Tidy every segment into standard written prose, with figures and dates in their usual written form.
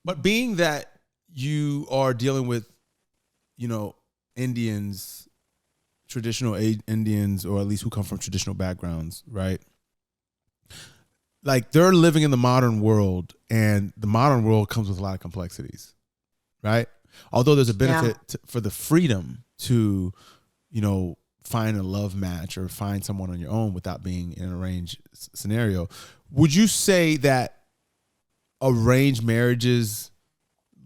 But being that you are dealing with, Indians, traditional Indians, or at least who come from traditional backgrounds, right? Like they're living in the modern world, and the modern world comes with a lot of complexities, right? Although there's a benefit for the freedom to, find a love match or find someone on your own without being in an arranged scenario. Would you say that arranged marriages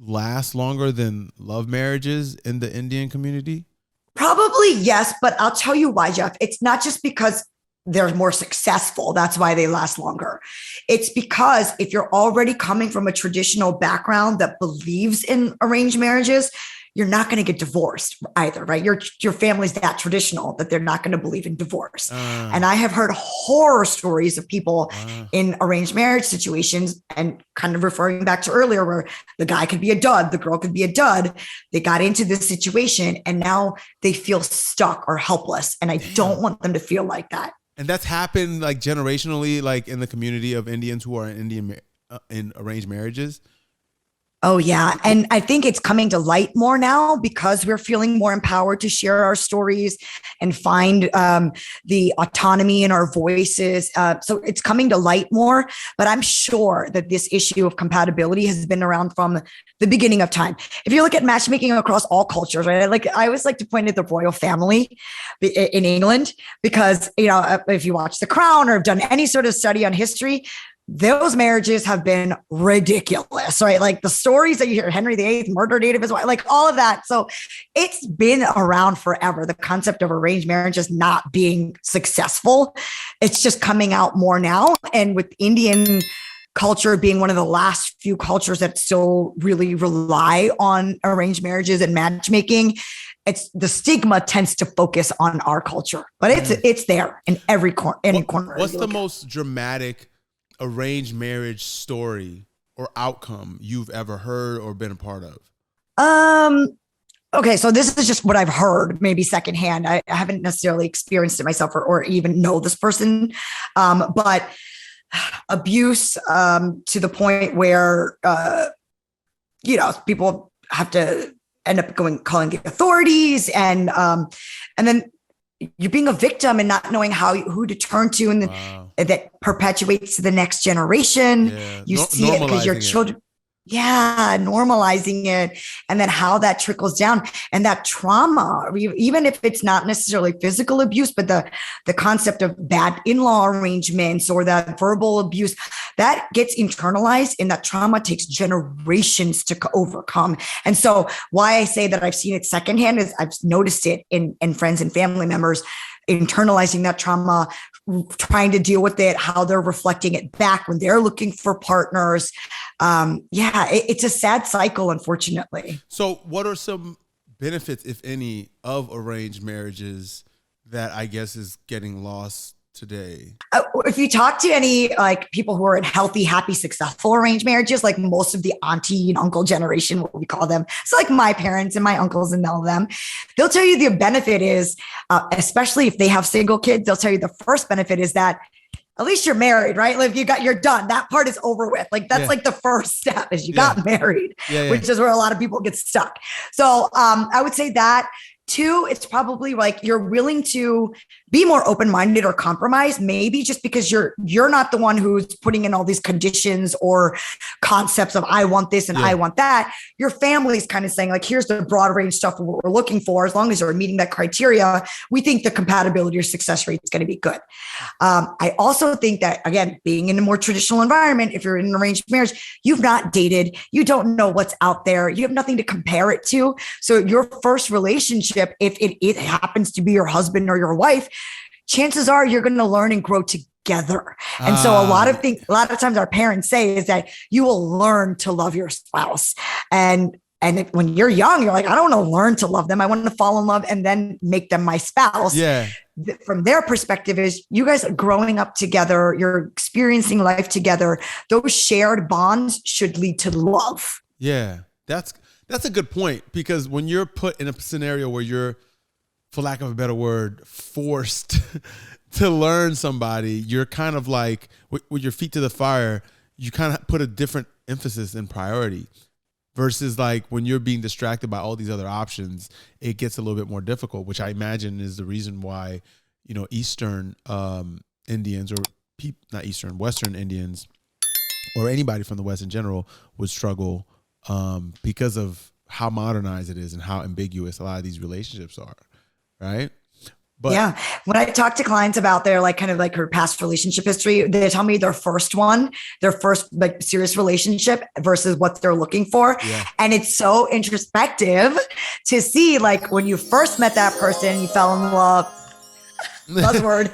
last longer than love marriages in the Indian community? Probably yes, but I'll tell you why, Jeff. It's not just because they're more successful. That's why they last longer. It's because if you're already coming from a traditional background that believes in arranged marriages, you're not going to get divorced either, right? Your family's that traditional that they're not going to believe in divorce. And I have heard horror stories of people in arranged marriage situations, and kind of referring back to earlier where the guy could be a dud, the girl could be a dud. They got into this situation and now they feel stuck or helpless. And I don't want them to feel like that. And that's happened like generationally, like in the community of Indians who are in arranged marriages. Oh, yeah. And I think it's coming to light more now because we're feeling more empowered to share our stories and find the autonomy in our voices. So it's coming to light more. But I'm sure that this issue of compatibility has been around from the beginning of time. If you look at matchmaking across all cultures, right? Like I always like to point at the royal family in England because, if you watch The Crown or have done any sort of study on history, those marriages have been ridiculous, right? Like the stories that you hear, Henry VIII murdered eight of his wife, like all of that. So it's been around forever. The concept of arranged marriage is not being successful. It's just coming out more now. And with Indian culture being one of the last few cultures that still really rely on arranged marriages and matchmaking, it's the stigma tends to focus on our culture, but it's there in every corner. What's the most dramatic arranged marriage story or outcome you've ever heard or been a part of? Okay, so this is just what I've heard, maybe secondhand. I haven't necessarily experienced it myself or even know this person, but abuse to the point where people have to end up calling the authorities, and then you're being a victim and not knowing who to turn to, and that perpetuates to the next generation. Yeah. You see it because your children. Yeah, normalizing it, and then how that trickles down, and that trauma, even if it's not necessarily physical abuse, but the concept of bad in-law arrangements or that verbal abuse, that gets internalized, and that trauma takes generations to overcome. And so why I say that I've seen it secondhand is I've noticed it in friends and family members internalizing that trauma, trying to deal with it, how they're reflecting it back when they're looking for partners. It's a sad cycle, unfortunately. So what are some benefits, if any, of arranged marriages that I guess is getting lost today? If you talk to any people who are in healthy, happy, successful arranged marriages, like most of the auntie and uncle generation, what we call them, so like my parents and my uncles and all of them, they'll tell you the benefit is, especially if they have single kids, they'll tell you the first benefit is that at least you're married, right? Like you're done. That part is over with. Like that's like the first step is you got married, which is where a lot of people get stuck. So I would say that. Two, it's probably like you're willing to be more open-minded or compromise, maybe just because you're not the one who's putting in all these conditions or concepts of I want this and I want that. Your family's kind of saying like, here's the broad range stuff what we're looking for. As long as you're meeting that criteria, we think the compatibility or success rate is going to be good. I also think that, again, being in a more traditional environment, if you're in an arranged marriage, you've not dated, you don't know what's out there, you have nothing to compare it to. So your first relationship, if it happens to be your husband or your wife, chances are you're going to learn and grow together. And so a lot of times our parents say is that you will learn to love your spouse. And when you're young, you're like, I don't want to learn to love them. I want to fall in love and then make them my spouse. Yeah. From their perspective is you guys are growing up together. You're experiencing life together. Those shared bonds should lead to love. Yeah. That's a good point, because when you're put in a scenario where you're, for lack of a better word, forced to learn somebody, you're kind of like with your feet to the fire. you kind of put a different emphasis and priority versus like when you're being distracted by all these other options, it gets a little bit more difficult, which I imagine is the reason why, you know, Eastern Indians or not Eastern, Western Indians or anybody from the West in general would struggle because of how modernized it is and how ambiguous a lot of these relationships are. Right. But yeah, when I talk to clients about their like kind of like her past relationship history, they tell me their first like serious relationship versus what they're looking for. Yeah. And it's so introspective to see like when you first met that person, you fell in love. Buzzword.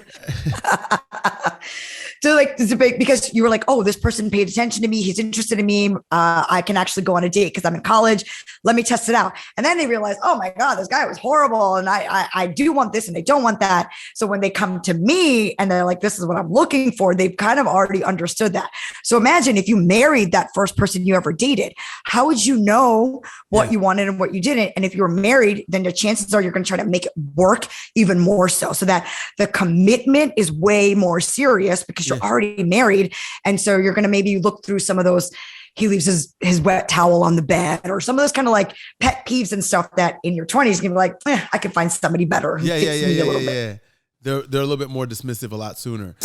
So like this debate because you were like, oh, this person paid attention to me. He's interested in me. I can actually go on a date because I'm in college. Let me test it out. And then they realize, oh my God, this guy was horrible. And I do want this and I don't want that. So when they come to me and they're like, this is what I'm looking for, they've kind of already understood that. So imagine if you married that first person you ever dated, how would you know what you wanted and what you didn't? And if you were married, then the chances are you're going to try to make it work even more so that the commitment is way more serious because you're already married. And so you're going to maybe look through some of those, he leaves his wet towel on the bed or some of those kind of like pet peeves and stuff that in your 20s, you're going to be like, I can find somebody better. Yeah. They're a little bit more dismissive a lot sooner.